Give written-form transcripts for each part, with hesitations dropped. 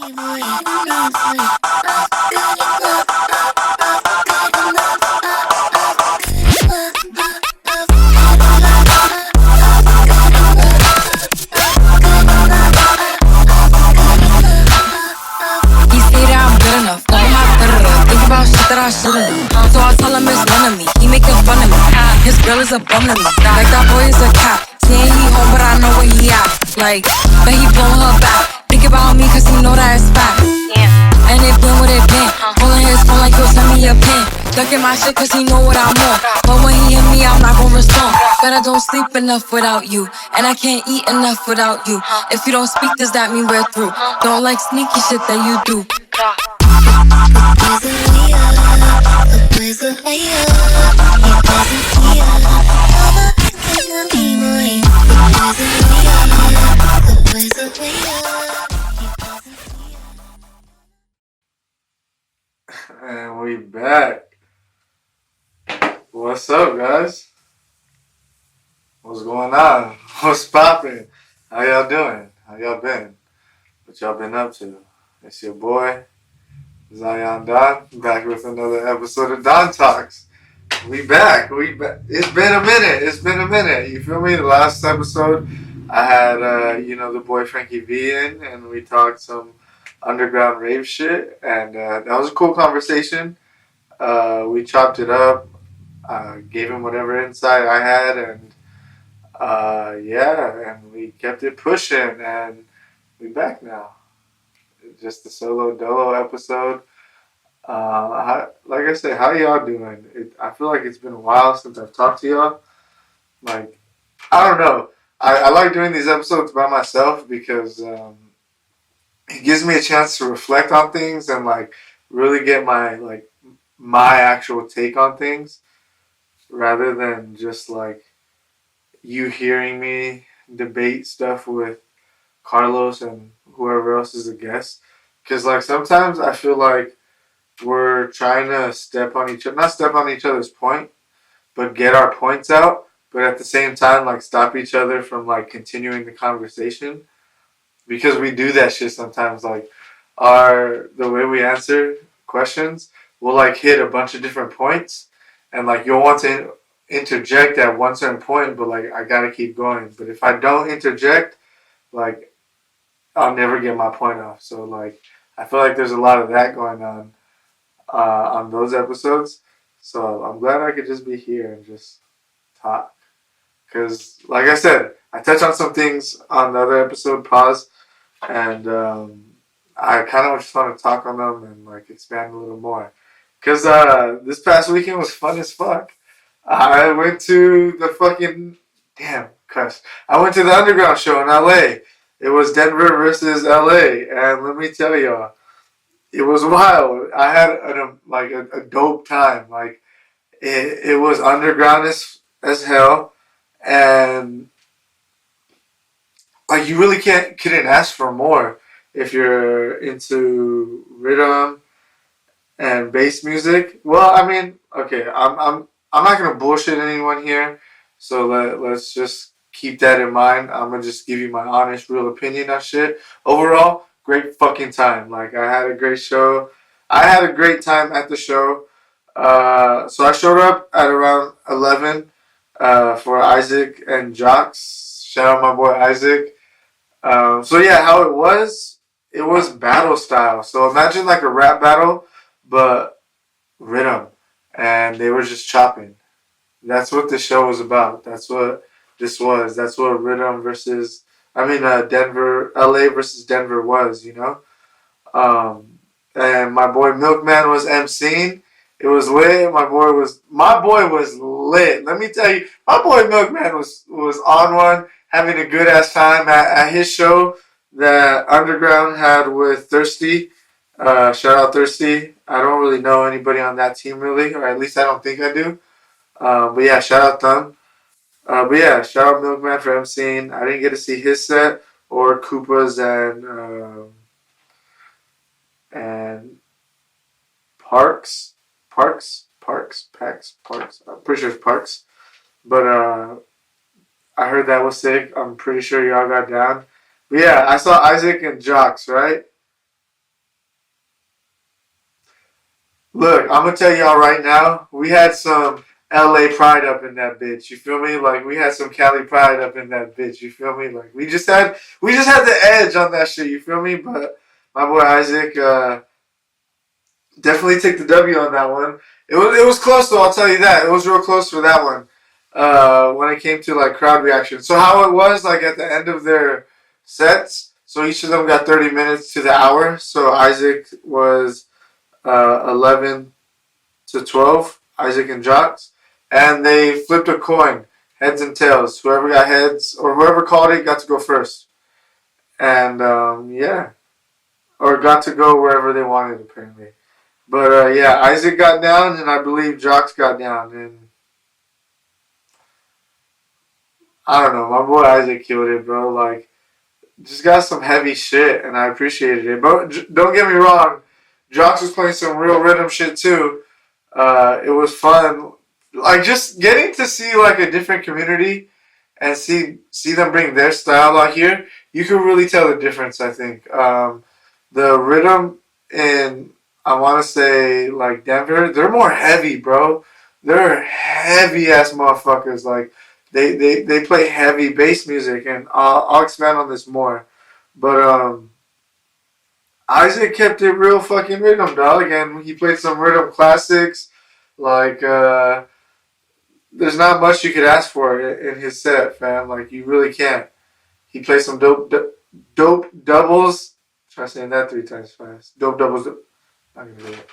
That I shouldn't do. So I tell him it's none of me. He making fun of me. His girl is a bum to me. Like that boy is a cat. Saying he home, but I know where he at. Like, but he blowing her back. Think about me, cause he know that it's fact. And it been what it been. Pulling his phone like he'll send me a pin. Ducking my shit cause he know what I'm on. But when he hit me, I'm not gonna respond. But I don't sleep enough without you. And I can't eat enough without you. If you don't speak, does that mean we're through? Don't like sneaky shit that you do. And we back. What's up, guys? What's going on? What's poppin'? How y'all doing? How y'all been? What y'all been up to? It's your boy, Zion Don, back with another episode of Don Talks. We back. It's been a minute. You feel me? The last episode, I had, the boy Frankie V in, and we talked some underground rave shit, and that was a cool conversation. We chopped it up, gave him whatever insight I had, and and we kept it pushing, and we back now. Just a solo episode. Like I said, how y'all doing? I feel like it's been a while since I've talked to y'all. Like, I don't know. I like doing these episodes by myself because it gives me a chance to reflect on things and like really get my actual take on things, rather than just like you hearing me debate stuff with Carlos and whoever else is a guest. Because like sometimes I feel like we're trying to not step on each other's point, but get our points out, but at the same time like stop each other from like continuing the conversation. Because we do that shit sometimes, like the way we answer questions, we'll like hit a bunch of different points, and like you'll want to interject at one certain point, but like I gotta keep going. But if I don't interject, like I'll never get my point off. So like I feel like there's a lot of that going on those episodes. So I'm glad I could just be here and just talk. Because like I said, I touched on some things on the other episode, Pause, and I kind of just want to talk on them and like expand a little more. Because this past weekend was fun as fuck. I went to the I went to the Underground show in LA. It was Denver versus LA, and let me tell y'all, it was wild. I had a dope time. Like it was underground as hell, and like you really couldn't ask for more if you're into rhythm and bass music. Well, I mean, okay, I'm not gonna bullshit anyone here, so let's just keep that in mind. I'm gonna just give you my honest, real opinion on shit. Overall, great fucking time. Like I had a great show. I had a great time at the show. So I showed up at around 11 for Isaac and Jocks. Shout out my boy Isaac. So yeah, how it was battle style. So imagine like a rap battle, but rhythm, and they were just chopping. That's what the show was about. That's what this was. That's what rhythm Denver, LA versus Denver was, you know? And my boy Milkman was emceeing. It was lit. My boy was lit. Let me tell you, my boy Milkman was on one, having a good ass time at his show that Underground had with Thirsty. Shout out Thirsty. I don't really know anybody on that team really, or at least I don't think I do. But yeah, shout out them. But yeah, shout out Milkman for emceeing. I didn't get to see his set or Koopa's and Parks. I'm pretty sure it's Parks. But I heard that was sick. I'm pretty sure y'all got down. But yeah, I saw Isaac and Jocks, right? Look, I'm gonna tell y'all right now, we had some LA pride up in that bitch. You feel me? Like we had some Cali pride up in that bitch. You feel me? Like we just had the edge on that shit. You feel me? But my boy Isaac definitely take the W on that one. It was close though. I'll tell you that it was real close for that one. When it came to like crowd reaction. So how it was like at the end of their sets. So each of them got 30 minutes to the hour. So Isaac was 11 to 12, Isaac and Jocks, and they flipped a coin, heads and tails. Whoever got heads or whoever called it got to go first, and yeah, or got to go wherever they wanted apparently. But yeah, Isaac got down, and I believe Jocks got down, and I don't know, my boy Isaac killed it, bro. Like, just got some heavy shit, and I appreciated it. But don't get me wrong, Jocks was playing some real rhythm shit too. It was fun, like just getting to see like a different community and see them bring their style out here. You can really tell the difference. I think the rhythm in I want to say like Denver, they're more heavy, bro. They're heavy ass motherfuckers. Like they play heavy bass music, and I'll expand on this more. But Isaac kept it real fucking rhythm, dog, and he played some rhythm classics. Like, there's not much you could ask for in his set, fam. Like, you really can't. He played some dope doubles. Try saying that 3 times fast. Dope doubles. Not gonna do it.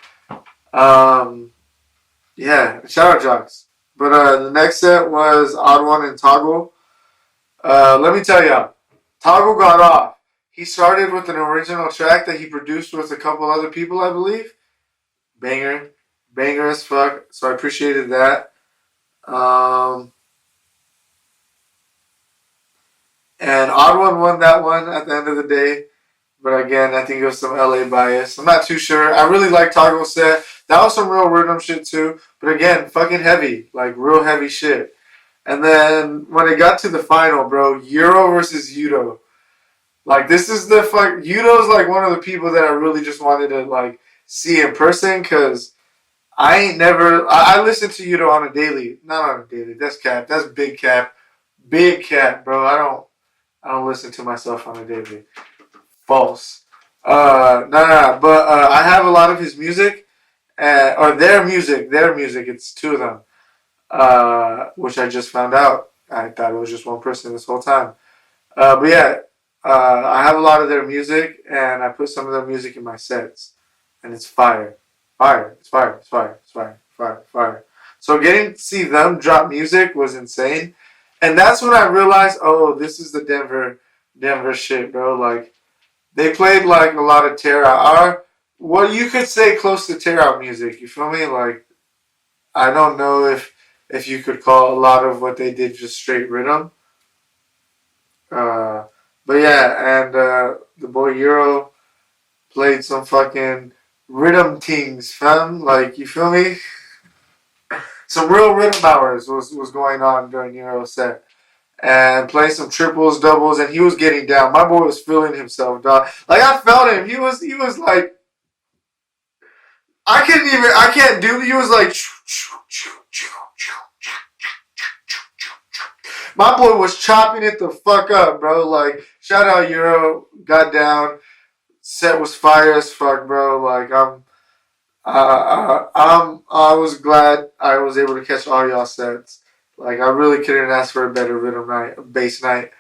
Yeah. Shout out Jocks. But the next set was Odd One and Toggle. Let me tell y'all, Toggle got off. He started with an original track that he produced with a couple other people, I believe. Banger, banger as fuck. So I appreciated that. Um, and Odd One won that one at the end of the day. But again, I think it was some LA bias. I'm not too sure. I really like Toggle's set. That was some real rhythm shit too. But again, fucking heavy. Like real heavy shit. And then when it got to the final, bro, Euro versus Yudo. Like this is the fuck. Yudo's like one of the people that I really just wanted to like see in person because I ain't never. I listen to Yudo on a daily. Not on a daily. That's cap. That's big cap. Big cap, bro. I don't listen to myself on a daily. False. No. But I have a lot of his music, or their music. Their music. It's two of them, which I just found out. I thought it was just one person this whole time. But yeah, I have a lot of their music, and I put some of their music in my sets, and it's fire, fire, it's fire, it's fire, it's fire, fire, fire. So getting to see them drop music was insane, and that's when I realized, oh, this is the Denver shit, bro. Like they played like a lot of tear out, or what you could say close to tear out music. You feel me? Like I don't know if you could call a lot of what they did just straight rhythm. Uh, but yeah, and the boy Euro played some fucking rhythm Tings, fam. Like you feel me? Some real rhythm hours was going on during Euro's set. And playing some triples, doubles, and he was getting down. My boy was feeling himself, dog. Like I felt him. He was like I can't do. He was like my boy was chopping it the fuck up, bro. Like shout out Euro, got down. Set was fire as fuck, bro. Like I was glad I was able to catch all y'all sets. Like I really couldn't ask for a better rhythm night, bass night.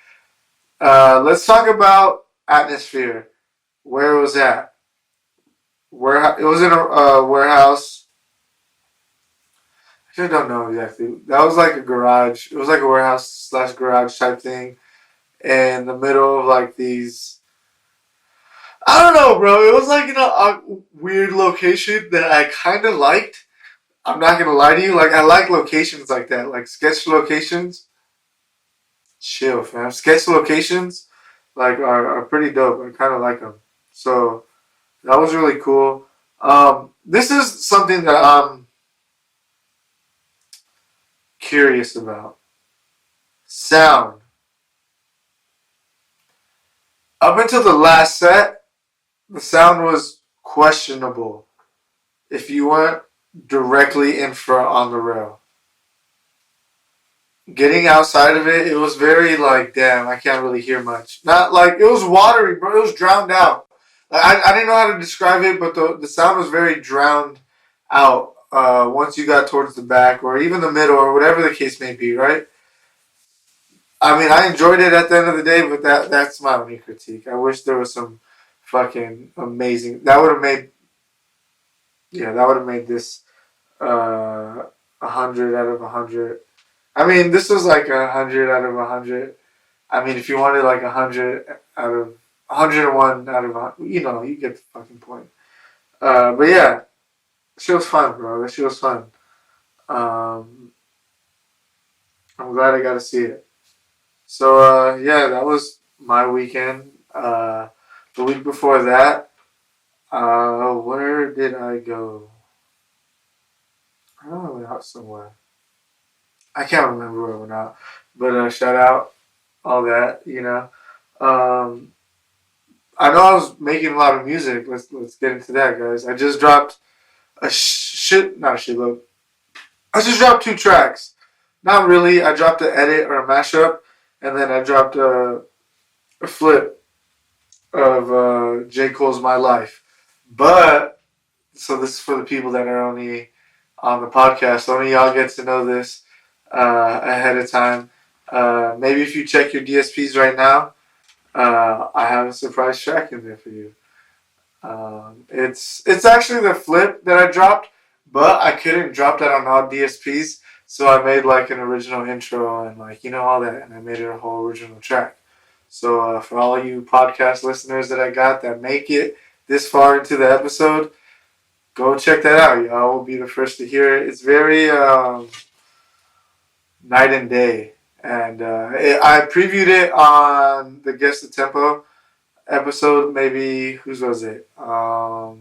Let's talk about atmosphere. Where it was at? Where it was in a warehouse. I don't know exactly. That was like a garage. It was like a warehouse slash garage type thing in the middle of like these. I don't know, bro. It was like in a weird location that I kind of liked. I'm not gonna lie to you. Like I like locations like that, like sketch locations. Chill, fam. Sketch locations, like are pretty dope. I kind of like them. So that was really cool. This is something that I'm curious about. Sound. Up until the last set, the sound was questionable. if you went directly in front on the rail. Getting outside of it, it was very like, damn, I can't really hear much. Not like, it was watery, bro. It was drowned out. Like, I didn't know how to describe it, but the sound was very drowned out once you got towards the back or even the middle or whatever the case may be, right? I mean, I enjoyed it at the end of the day, but that's my only critique. I wish there was some fucking amazing. That would have made, yeah, that would have made this 100 out of 100. I mean, this was like 100 out of 100. I mean, if you wanted like 101 out of 100, you get the fucking point. But yeah, she was fun, bro. She was fun. Um, I'm glad I got to see it. So yeah, that was my weekend. The week before that, where did I go? I don't know, I went out somewhere. I can't remember where I went out, but shout out all that. Um, I know I was making a lot of music. Let's get into that, guys. I just dropped not a shitload. I just dropped 2 tracks. Not really. I dropped an edit or a mashup, and then I dropped a flip of J. Cole's "My Life." But so this is for the people that are only on the podcast. Only y'all get to know this ahead of time. Maybe if you check your DSPs right now, I have a surprise track in there for you. It's actually the flip that I dropped, but I couldn't drop that on all DSPs, so I made like an original intro and like all that, and I made it a whole original track. So for all you podcast listeners that I got that make it this far into the episode, go check that out. Y'all will be the first to hear it. It's very night and day, and I previewed it on the Guess the Tempo episode. Maybe whose was it? Fuck.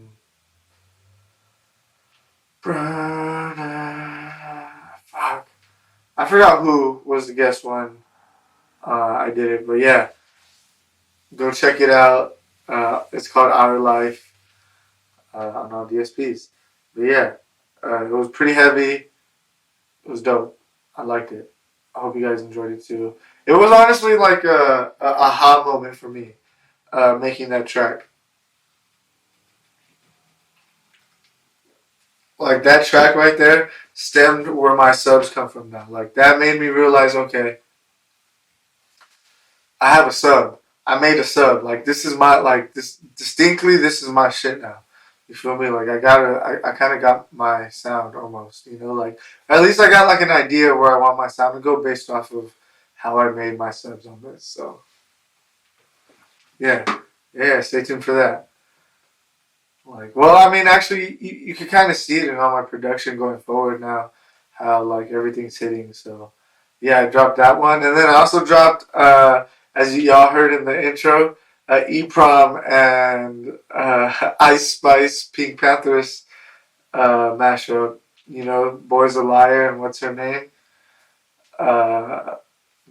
I forgot who was the guest one. I did it, but yeah, go check it out. It's called Our Life on all DSPs. But yeah, it was pretty heavy. It was dope. I liked it. I hope you guys enjoyed it too. It was honestly like a aha moment for me making that track. Like that track right there stemmed where my subs come from now. Like that made me realize, okay, I have a sub. I made a sub. Like this is my distinctly this is my shit now. You feel me? Like I kind of got my sound almost. Like at least I got like an idea where I want my sound to go based off of how I made my subs on this. So yeah, stay tuned for that. Like, well, I mean, actually, you can kind of see it in all my production going forward now, how like everything's hitting. So, yeah, I dropped that one, and then I also dropped, as y'all heard in the intro, E-Prom and Ice Spice Pink Panthers mashup. Boy's a Liar and What's Her Name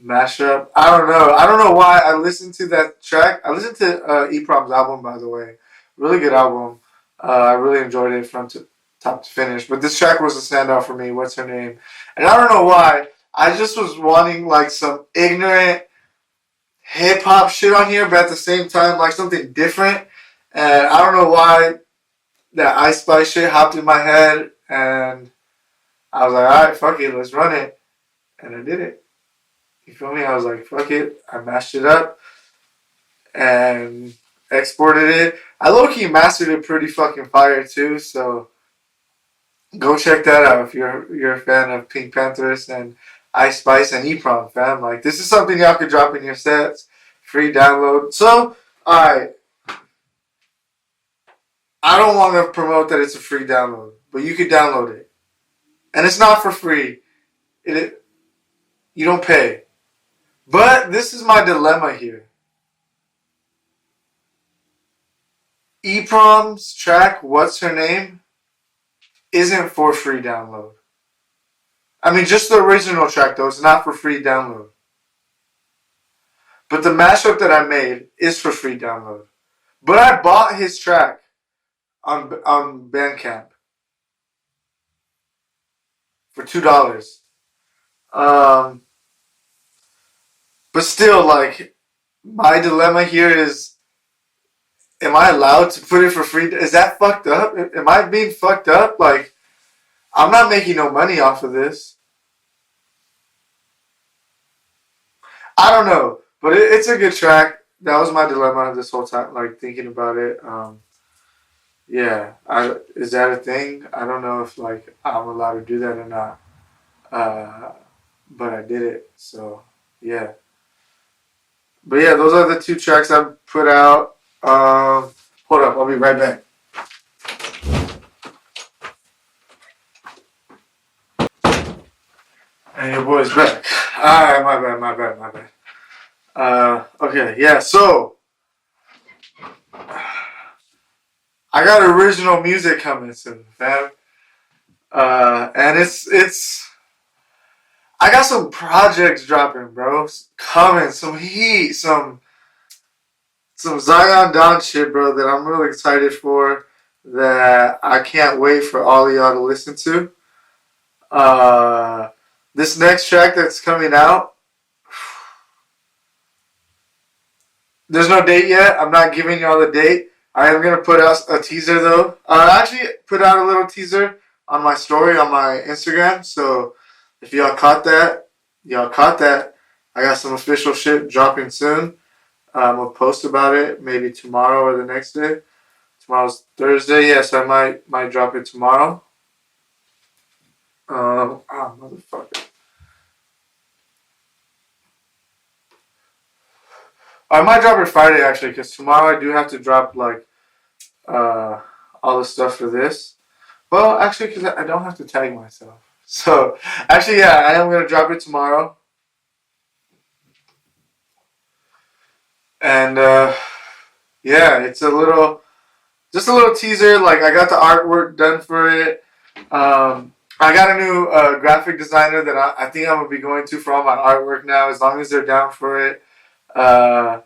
mashup. I don't know. I don't know why I listened to that track. I listened to E-Prom's album, by the way. Really good album. I really enjoyed it from top to finish. But this track was a standout for me. What's Her Name? And I don't know why. I just was wanting like some ignorant hip hop shit on here, but at the same time like something different. And I don't know why that Ice Spice shit hopped in my head, and I was like, all right, fuck it, let's run it, and I did it. You feel me? I was like, fuck it. I mashed it up and exported it. I low-key mastered it pretty fucking fire too, so go check that out if you're a fan of Pink Panthers and Ice Spice and E-Prom, fam. Like, this is something y'all could drop in your sets. Free download. So, alright. I don't want to promote that it's a free download, but you could download it. And it's not for free. You don't pay. But this is my dilemma here. E-Prom's track, What's Her Name, isn't for free download. I mean, just the original track, though. It's not for free download. But the mashup that I made is for free download. But I bought his track on Bandcamp. for $2. Um, but still, like, my dilemma here is, am I allowed to put it for free? Is that fucked up? Am I being fucked up? Like, I'm not making no money off of this. I don't know, but it's a good track. That was my dilemma this whole time, like thinking about it. Yeah, is that a thing? I don't know if like I'm allowed to do that or not. Uh, but I did it, so yeah. But yeah, those are the two tracks I put out. Hold up, I'll be right back. And your boy's back. Alright, my bad. Okay, yeah, so I got original music coming soon, fam. And it's I got some projects dropping, bro. Coming, some heat, some Zion Dawn shit, bro, that I'm really excited for. That I can't wait for all of y'all to listen to. This next track that's coming out, there's no date yet. I'm not giving y'all the date. I am gonna put out a teaser though. I actually put out a little teaser on my story on my Instagram. So if y'all caught that, y'all caught that. I got some official shit dropping soon. I'll post about it maybe tomorrow or the next day. Tomorrow's Thursday, yes, I might drop it tomorrow. Motherfucker. I might drop it Friday actually, because tomorrow I do have to drop like all the stuff for this. Well, actually, because I don't have to tag myself. So actually, yeah, I am gonna drop it tomorrow. And yeah, it's just a little teaser. Like I got the artwork done for it. I got a new graphic designer that I think I'm gonna be going to for all my artwork now, as long as they're down for it. I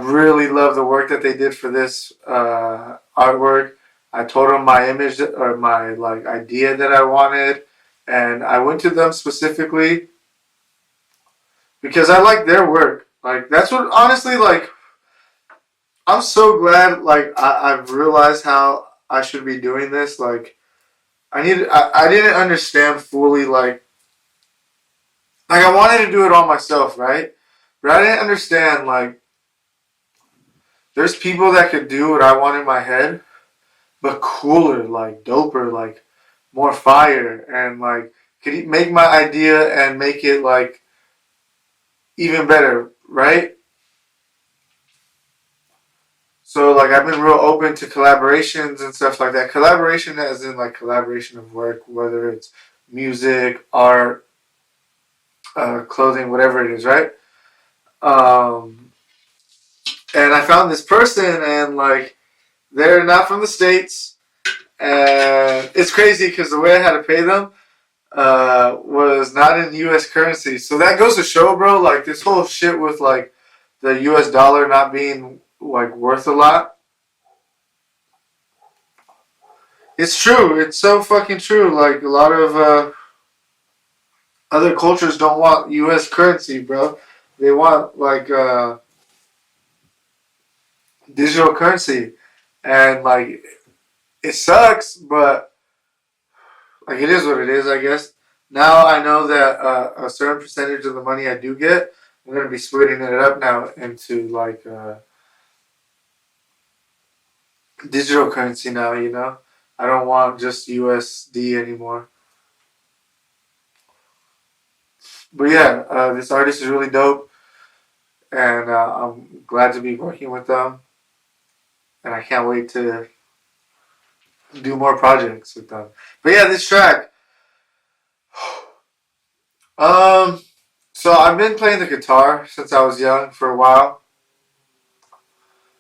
really love the work that they did for this artwork. I told them my image or my like idea that I wanted, and I went to them specifically because I like their work. Like that's what honestly like. I'm so glad like I've realized how I should be doing this. Like I didn't understand fully like I wanted to do it all myself, right? But I didn't understand like there's people that could do what I want in my head, but cooler, like doper, like more fire, and like could make my idea and make it like even better, right? So like I've been real open to collaborations and stuff like that. Collaboration as in like collaboration of work, whether it's music, art, clothing, whatever it is, right? Um, and I found this person, and like they're not from the States, and it's crazy because the way I had to pay them was not in U.S. currency. So that goes to show, bro. Like this whole shit with like the U.S. dollar not being like worth a lot. It's true. It's so fucking true. Like a lot of other cultures don't want U.S. currency, bro. They want like digital currency, and like it sucks, but like it is what it is, I guess. Now I know that a certain percentage of the money I do get, I'm gonna be splitting it up now into like digital currency now. You know, I don't want just USD anymore. But yeah, this artist is really dope, and I'm glad to be working with them, and I can't wait to do more projects with them. But yeah, this track. Um, so I've been playing the guitar since I was young for a while.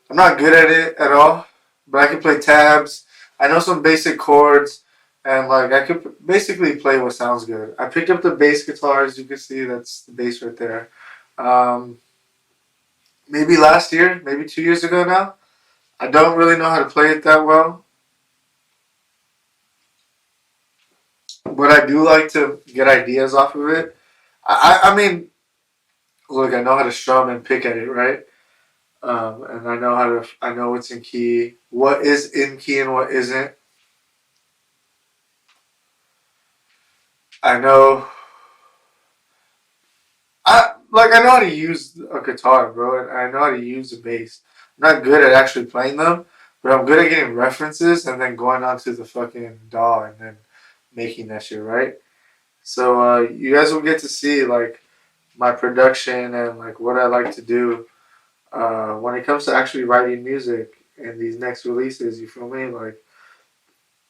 I'm not good at it at all, but I can play tabs. I know some basic chords, and like I could basically play what sounds good. I picked up the bass guitar, as you can see. That's the bass right there. Um, maybe last year, maybe 2 years ago now. I don't really know how to play it that well. but I do like to get ideas off of it. I mean, look, I know how to strum and pick at it, right? And I know what's in key, what is in key and what isn't. I know, I know how to use a guitar, bro, and I know how to use a bass. I'm not good at actually playing them, but I'm good at getting references and then going onto the fucking DAW and then making that shit, right? So you guys will get to see like my production and like what I like to do when it comes to actually writing music and these next releases. You feel me? Like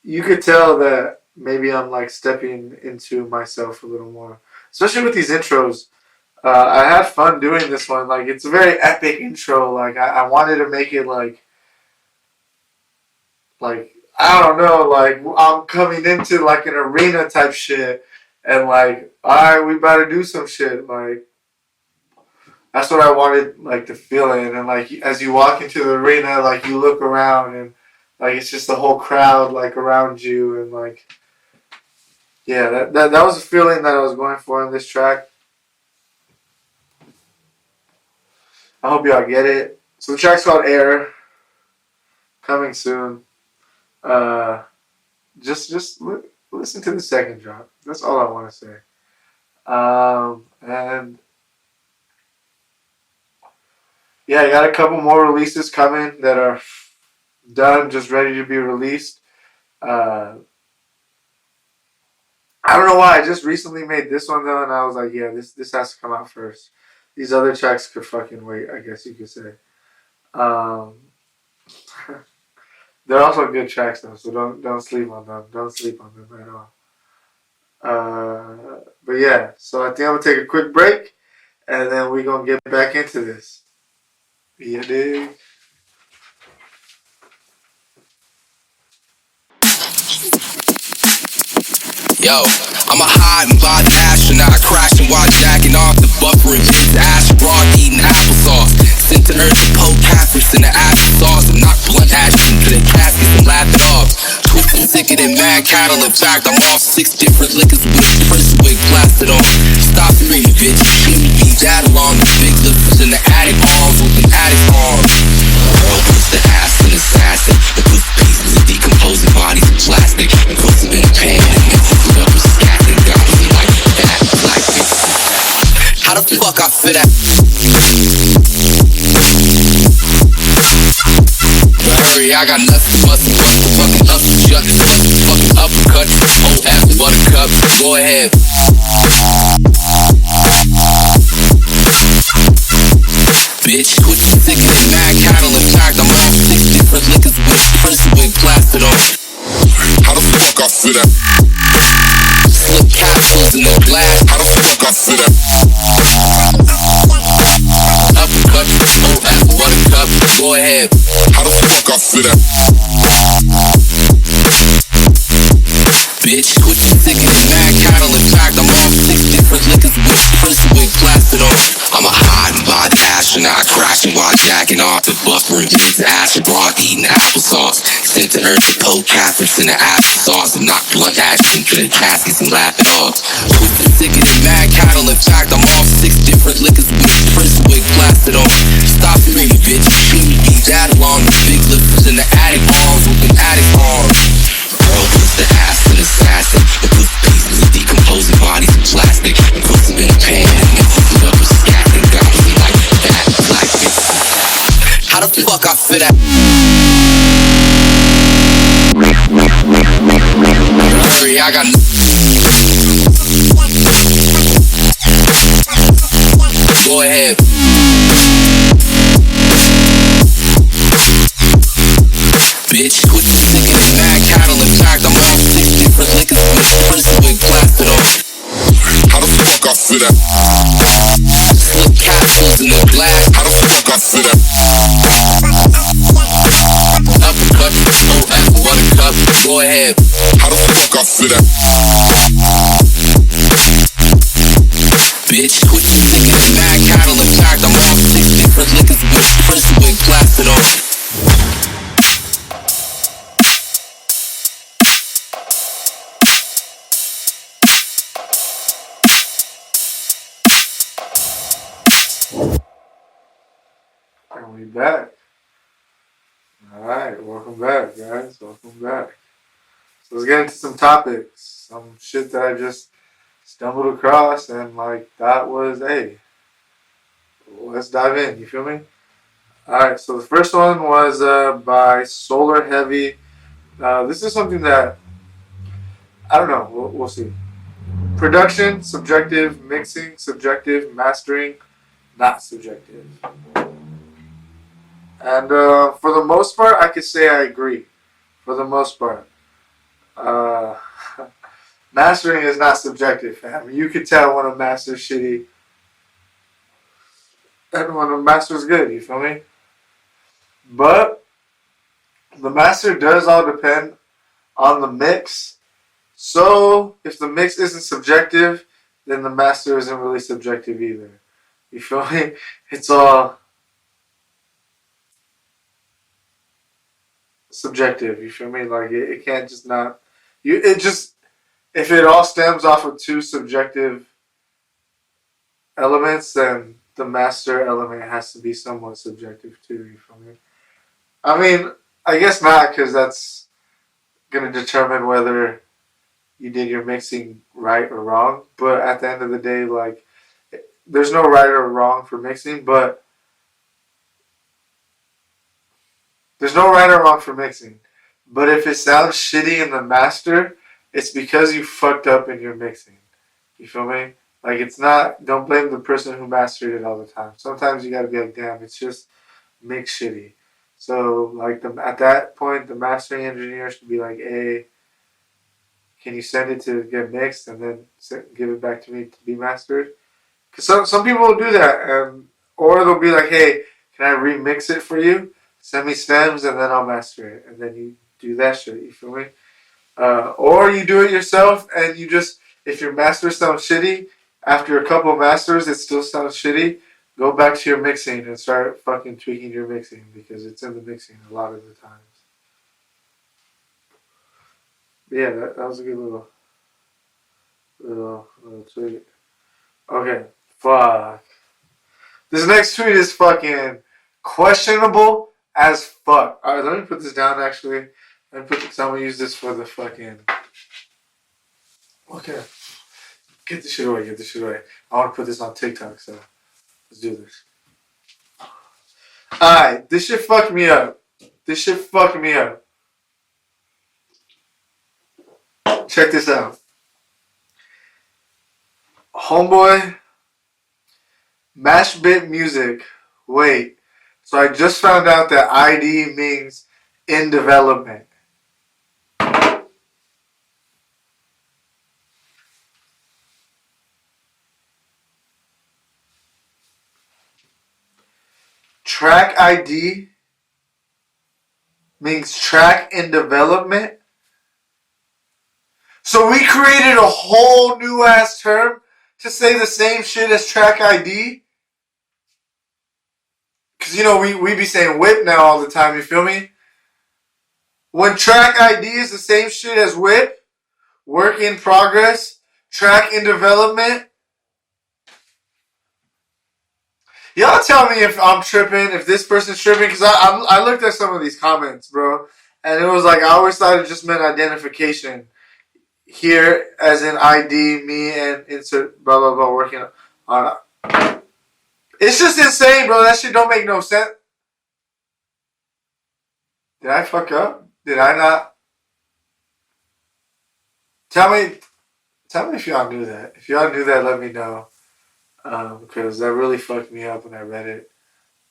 you could tell that maybe I'm like stepping into myself a little more, especially with these intros. I had fun doing this one. Like it's a very epic intro. Like I wanted to make it like I don't know, like I'm coming into like an arena type shit, and like all right, we about to do some shit. Like that's what I wanted, like the feeling. And like as you walk into the arena, like you look around and like it's just the whole crowd like around you, and like yeah, that was a feeling that I was going for in this track. I hope y'all get it. So the track's called Air, coming soon. Uh, listen to the second drop. That's all I want to say. And yeah, I got a couple more releases coming that are done, just ready to be released. I don't know why. I just recently made this one though, and I was like, yeah, this has to come out first. These other tracks could fucking wait, I guess you could say. Um, they're also good tracks though, so don't sleep on them. Don't sleep on them at all. But yeah, so I think I'm gonna take a quick break, and then we're gonna get back into this. Yeah, dig. Yo, I'm a hide and by the astronaut, crashing while jacking off the buffer and pizza ash raw, eating applesauce. Sent to earth to poke caskets in the acid sauce. I'm not blunt ashing to the caskets and laugh it off. Twisted sicker than mad cattle. In fact, I'm off 6 different liquors with a prison wig plastered on. Stop screaming, bitch. Shouldn't be that along. The big lifters in the attic halls with an addict's arms. World was the ass and assassin. The blue pieces of decomposing bodies of plastic. And puts them in a pan and mixes it up with scat and got me like that. Like this. How the fuck I fit that? Hurry, I got nothing but the fucking up shut. Fucking uppercut. Oh, ass buttercup. Go ahead. Bitch, quit the sick of that mad cattle. In fact, I'm off 6 different liquors with a prison wig plastered on. How the fuck I fit that? Slip capsules in the glass. How the fuck I fit that? Uppercut, oh, ass buttercup. Go ahead. How the fuck I fit that? Bitch, quit the sick of that mad cattle. In fact, I'm off 6 different liquors with a prison wig plastered on. I'm a hiding by the astronaut, crashing while jacking off the buffer and pizza acid raw, eating applesauce. Sent to earth to poke caskets in the acid sauce. I'm not blunt ashing to the caskets and laugh it off. Twisted sicker than mad cattle. In fact, I'm off 6 different liquors with a prison wig plastered on. Stop screaming, bitch. Shouldn't be that along. The big lifters in the attic halls with an addict's arms. World was the ass and assassin. The blue pieces of decomposing bodies of plastic. And puts them in a pan and mixes it up with scat and got me like that. Like this. How the fuck I fit that? Hurry, I got go ahead. Bitch, quit the sick of that mad cattle. In fact, I'm off 6 different liquors with a prison wig plastered on. How the fuck I fit that? Slip capsules in the glass. How the fuck I fit that? Uppercut, oh, ass buttercup. Go ahead. How the fuck I fit that? Bitch, quit the sick of that mad cattle. In fact, I'm off 6 different liquors with a prison wig plastered on. We back. Alright, welcome back, guys. Welcome back. So let's get into some topics. Some shit that I just stumbled across and like that was, hey, let's dive in. You feel me? Alright, so the first one was by Solar Heavy. This is something that I don't know. We'll see. Production, subjective. Mixing, subjective. Mastering, not subjective. And for the most part, I could say I agree. For the most part. Mastering is not subjective, fam. You could tell when a master's shitty and when a master's good, you feel me? But the master does all depend on the mix. So if the mix isn't subjective, then the master isn't really subjective either. You feel me? It's all subjective, you feel me? Like it can't just not if it all stems off of two subjective elements, then the master element has to be somewhat subjective too, you feel me? I mean, I guess not, because that's going to determine whether you did your mixing right or wrong. But at the end of the day, like, there's no right or wrong for mixing, but there's no right or wrong for mixing. But if it sounds shitty in the master, it's because you fucked up in your mixing. You feel me? Like, it's not, don't blame the person who mastered it all the time. Sometimes you gotta be like, damn, it's just mixed shitty. So, like, at that point, the mastering engineer should be like, hey, can you send it to get mixed and then give it back to me to be mastered? Because some people will do that. Or they'll be like, hey, can I remix it for you? Send me stems and then I'll master it. And then you do that shit, you feel me? Or you do it yourself and you just, if your master sounds shitty, after a couple of masters it still sounds shitty, go back to your mixing and start fucking tweaking your mixing because it's in the mixing a lot of the times. Yeah, that was a good little tweet. Okay, fuck. This next tweet is fucking questionable as fuck. Alright, let me put this down actually. I'm gonna use this for the fucking. Okay. Get this shit away. I want to put this on TikTok, so let's do this. Alright, this shit fucked me up. Check this out. Homeboy, Mashbit Music. Wait, so I just found out that ID means in development. Track ID means track in development. So we created a whole new ass term to say the same shit as track ID. Because, you know, we be saying whip now all the time, you feel me? When track ID is the same shit as whip, work in progress, track in development. Y'all tell me if I'm tripping, if this person's tripping, because I looked at some of these comments, bro, and it was like, I always thought it just meant identification. Here, as in ID, me, and insert, blah, blah, blah, working on it. It's just insane, bro. That shit don't make no sense. Did I fuck up? Did I not? Tell me if y'all knew that. If y'all knew that, let me know. Because that really fucked me up when I read it.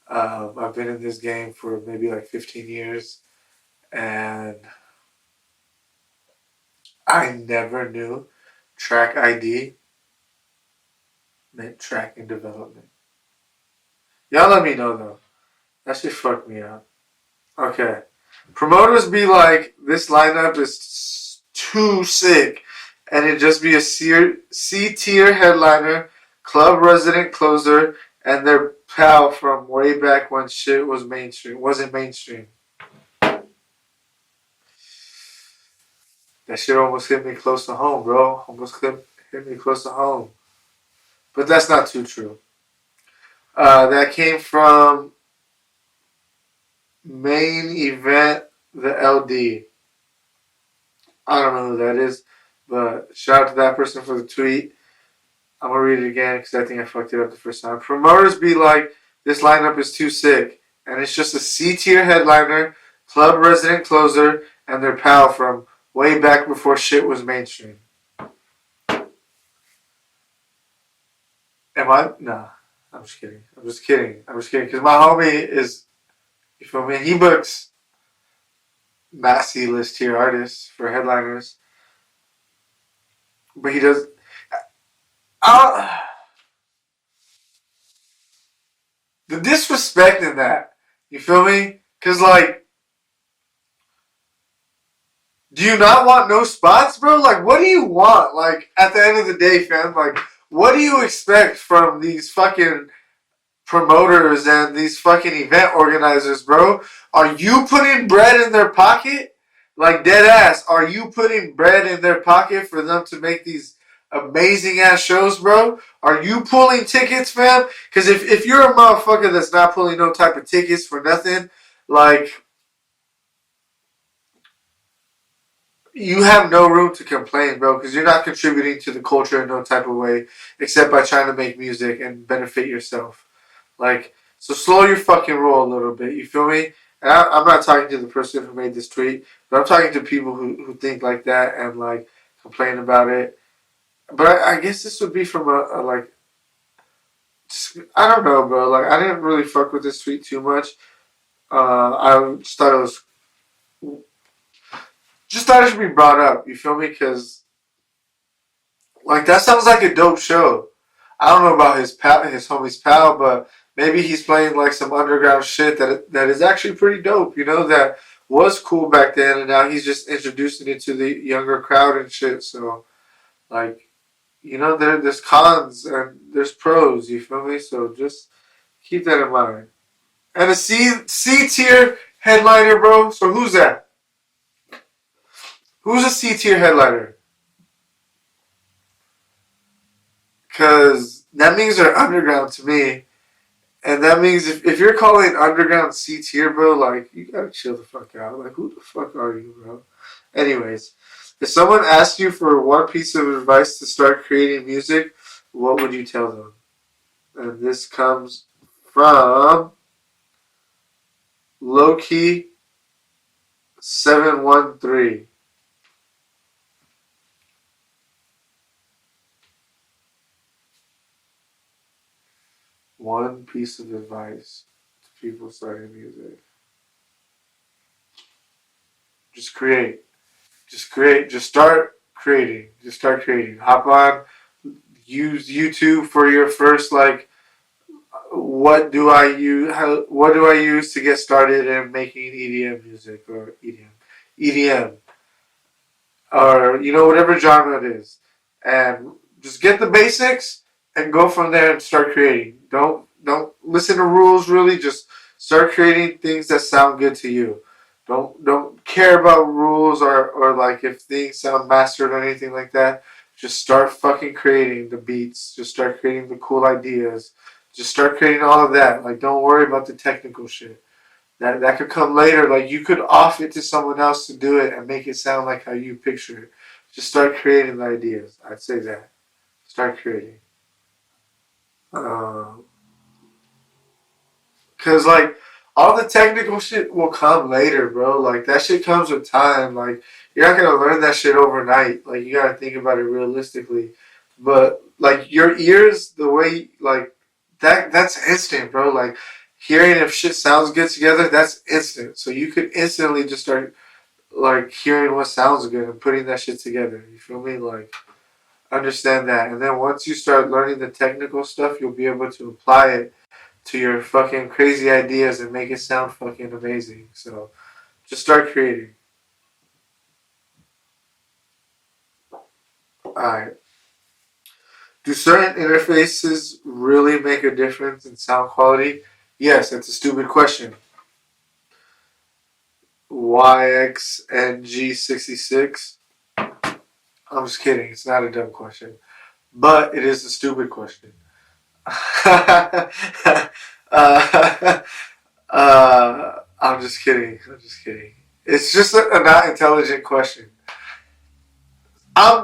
I've been in this game for maybe like 15 years. And I never knew track ID meant track in development. Y'all let me know though. That shit fucked me up. Okay. Promoters be like, this lineup is too sick. And it just be a C-tier headliner, club resident closer, and their pal from way back when shit wasn't mainstream. That shit almost hit me close to home, bro. Almost hit me close to home. But that's not too true. That came from Main event, the LD. I don't know who that is, but shout out to that person for the tweet. I'm gonna read it again because I think I fucked it up the first time. Promoters be like, this lineup is too sick, and it's just a C tier headliner, club resident closer, and their pal from way back before shit was mainstream. Am I? Nah, I'm just kidding. I'm just kidding. I'm just kidding because my homie is, you feel me? He books not C list tier artists for headliners, but he does. Uh, the disrespect in that, you feel me? Because like, do you not want no spots, bro? Like, what do you want? Like, at the end of the day, fam, like, what do you expect from these fucking promoters and these fucking event organizers, bro? Are you putting bread in their pocket? Like, dead ass, are you putting bread in their pocket for them to make these amazing ass shows, bro? Are you pulling tickets, fam? Because if you're a motherfucker that's not pulling no type of tickets for nothing, like, you have no room to complain, bro, because you're not contributing to the culture in no type of way except by trying to make music and benefit yourself. Like, so slow your fucking roll a little bit, you feel me? And I'm not talking to the person who made this tweet, but I'm talking to people who think like that and, like, complain about it. But I guess this would be from a like, I don't know, bro. Like, I didn't really fuck with this tweet too much. I just thought it should be brought up, you feel me? Because, like, that sounds like a dope show. I don't know about his homie's pal, but maybe he's playing like some underground shit that is actually pretty dope. You know, that was cool back then, and now he's just introducing it to the younger crowd and shit. So, like, you know, there's cons and there's pros. You feel me? So just keep that in mind. And a C tier headliner, bro. So who's that? Who's a C tier headliner? Because that means they're underground to me. And that means if you're calling underground C tier, bro, like, you gotta chill the fuck out. Like, who the fuck are you, bro? Anyways, if someone asked you for one piece of advice to start creating music, what would you tell them? And this comes from Lowkey 713. One piece of advice to people starting music. Just create. Just create. Just start creating. Just start creating. Hop on. Use YouTube for your first, like, what do I use to get started in making EDM music, or EDM, or, you know, whatever genre it is, and just get the basics and go from there and start creating. Don't listen to rules, really. Just start creating things that sound good to you. Don't care about rules, or like if things sound mastered or anything like that. Just start fucking creating the beats. Just start creating the cool ideas. Just start creating all of that. Like, don't worry about the technical shit. That could come later. Like, you could off it to someone else to do it and make it sound like how you picture it. Just start creating the ideas. I'd say that. Start creating. Cause, like, all the technical shit will come later, bro. Like, that shit comes with time. Like, you're not gonna learn that shit overnight. Like, you gotta think about it realistically. But, like, your ears, the way, like, that's instant, bro. Like, hearing if shit sounds good together, that's instant. So you could instantly just start, like, hearing what sounds good and putting that shit together. You feel me? Like, understand that. And then once you start learning the technical stuff, you'll be able to apply it to your fucking crazy ideas and make it sound fucking amazing. So just start creating. Alright. Do certain interfaces really make a difference in sound quality? Yes, that's a stupid question. YXNG66. I'm just kidding. It's not a dumb question. But it is a stupid question. I I'm just kidding. I'm just kidding. It's just a not intelligent question.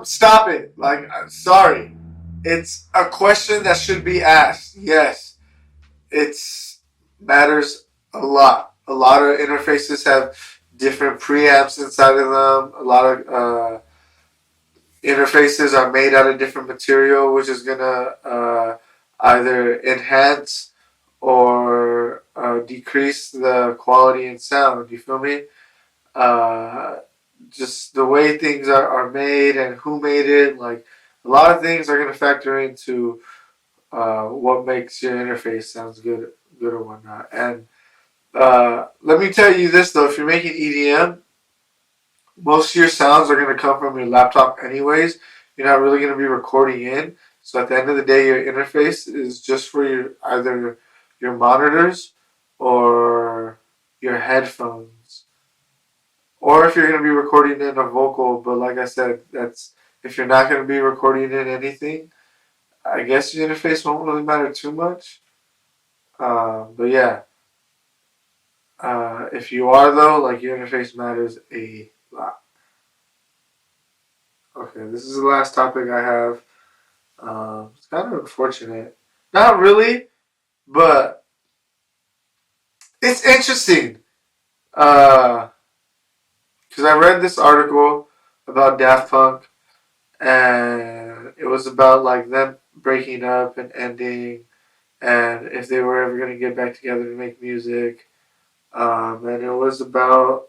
Stop it. Like, I'm sorry. It's a question that should be asked. Yes, it's matters a lot. A lot of interfaces have different preamps inside of them. A lot of interfaces are made out of different material, which is gonna either enhance or decrease the quality and sound. You feel me? Uh, just the way things are made and who made it. Like a lot of things are gonna factor into what makes your interface sounds good or whatnot. And let me tell you this though: if you're making EDM, most of your sounds are going to come from your laptop anyways. You're not really going to be recording in. So at the end of the day, your interface is just for your either your monitors or your headphones. Or if you're going to be recording in a vocal, but like I said, that's if you're not going to be recording in anything, I guess your interface won't really matter too much. But yeah, if you are though, like your interface matters a lot. Okay, this is the last topic I have. It's kind of unfortunate. Not really, but it's interesting. Because I read this article about Daft Punk, and it was about like them breaking up and ending, and if they were ever going to get back together to make music. And it was about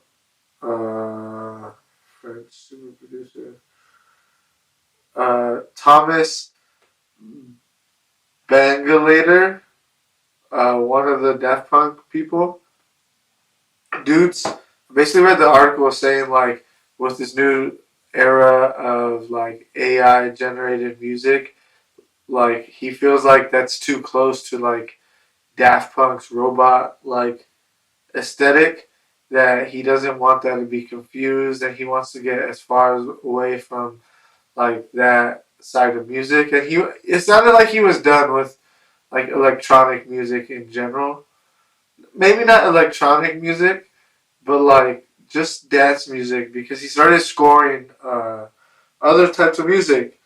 French super producer Thomas Bangalater, one of the Daft Punk people, dudes. Basically read the article saying like with this new era of like AI generated music, like he feels like that's too close to like Daft Punk's robot like aesthetic, that he doesn't want that to be confused, and he wants to get as far away from like that side of music. And he it sounded like he was done with like electronic music in general. Maybe not electronic music, but like just dance music, because he started scoring other types of music,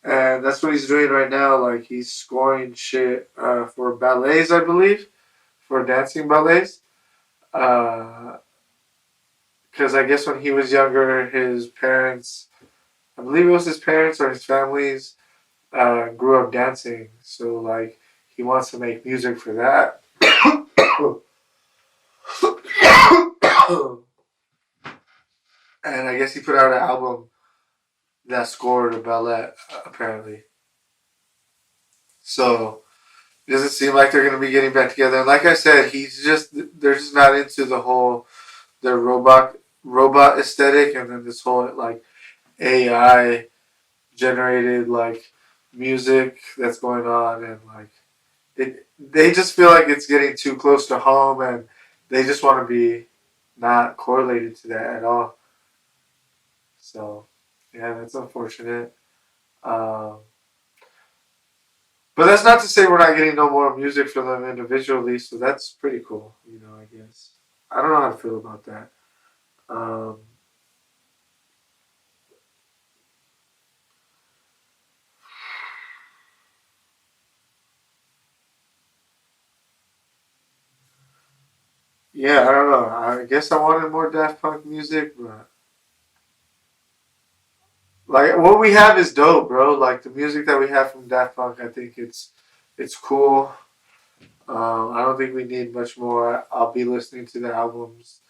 and that's what he's doing right now. Like he's scoring shit for ballets, I believe, for dancing ballets. Because I guess when he was younger, his parents, I believe it was his parents or his families, grew up dancing. So like he wants to make music for that. And I guess he put out an album that scored a ballet, apparently. So it doesn't seem like they're going to be getting back together. And like I said, they're just not into the robot aesthetic, and then this whole like AI generated like music that's going on, and like they just feel like it's getting too close to home, and they just want to be not correlated to that at all. So yeah, that's unfortunate. Um, but that's not to say we're not getting no more music from them individually. So that's pretty cool, I guess. I don't know how to feel about that. Um, yeah, I don't know. I guess I wanted more Daft Punk music, but like what we have is dope, bro. Like the music that we have from Daft Punk, I think it's cool. I don't think we need much more. I'll be listening to the albums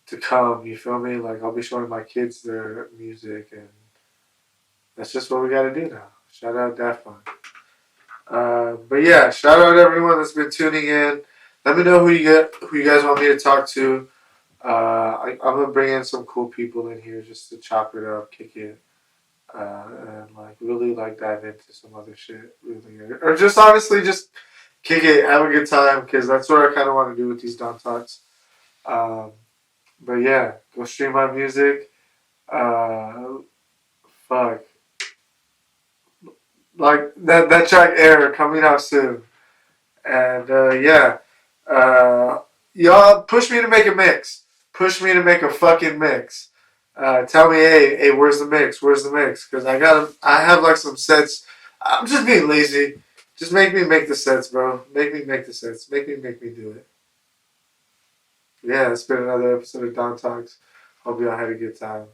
to come. You feel me? Like I'll be showing my kids their music, and that's just what we got to do now. Shout out Daft Punk. But yeah, shout out everyone that's been tuning in. Let me know who you guys want me to talk to. I'm gonna bring in some cool people in here just to chop it up, kick it, and like really like dive into some other shit, really, or just honestly just kick it, have a good time, because that's what I kind of want to do with these Don Talks. Um, but yeah, go stream my music. Uh, fuck, like that track "Air" coming out soon, and yeah, uh, y'all push me to make a mix. Push me to make a fucking mix. Tell me, hey, where's the mix? Where's the mix? Because I have like some sets. I'm just being lazy. Just make me make the sets, bro. Make me make the sets. Make me do it. Yeah, it's been another episode of Don Talks. Hope y'all had a good time.